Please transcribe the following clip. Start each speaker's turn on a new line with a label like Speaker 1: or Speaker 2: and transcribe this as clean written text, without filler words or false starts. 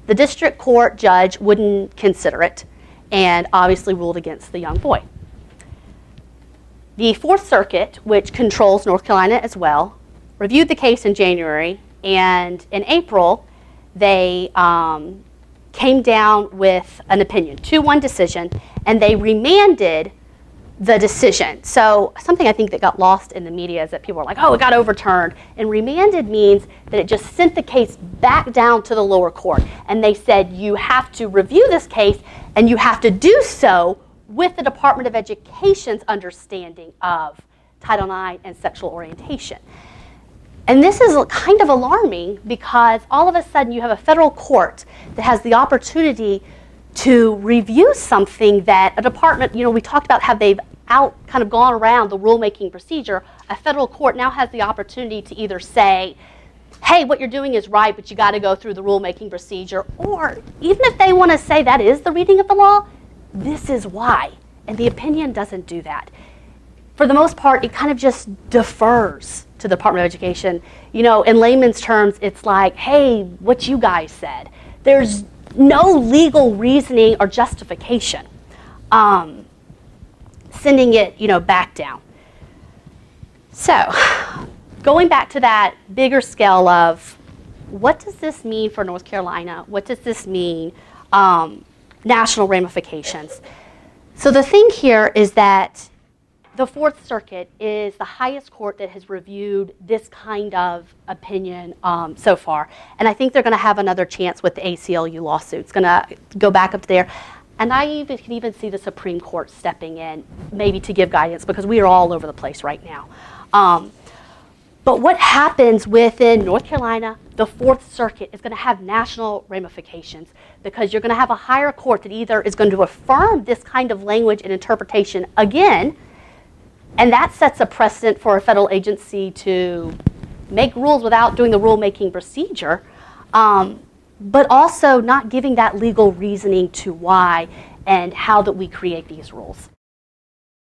Speaker 1: The district court judge wouldn't consider it and obviously ruled against the young boy. The Fourth Circuit, which controls North Carolina as well, reviewed the case in January, and in April, they came down with an opinion, 2-1 decision, and they remanded the decision. So something I think that got lost in the media is that people were like, oh, it got overturned. And remanded means that it just sent the case back down to the lower court. And they said, you have to review this case, and you have to do so with the Department of Education's understanding of Title IX and sexual orientation. And this is kind of alarming because all of a sudden you have a federal court that has the opportunity to review something that a department, we talked about how they've kind of gone around the rulemaking procedure. A federal court now has the opportunity to either say, hey, what you're doing is right, but you got to go through the rulemaking procedure, or even if they want to say that is the reading of the law, this is why. And the opinion doesn't do that. For the most part, it kind of just defers to the Department of Education. In layman's terms, it's like, hey, what you guys said. There's no legal reasoning or justification sending it, back down. So, going back to that bigger scale of what does this mean for North Carolina? What does this mean? National ramifications. So the thing here is that the Fourth Circuit is the highest court that has reviewed this kind of opinion so far. And I think they're going to have another chance with the ACLU lawsuit. It's going to go back up there. And I can even see the Supreme Court stepping in, maybe to give guidance, because we are all over the place right now. But what happens within North Carolina, the Fourth Circuit, is going to have national ramifications, because you're going to have a higher court that either is going to affirm this kind of language and interpretation again, and that sets a precedent for a federal agency to make rules without doing the rulemaking procedure, but also not giving that legal reasoning to why and how that we create these rules.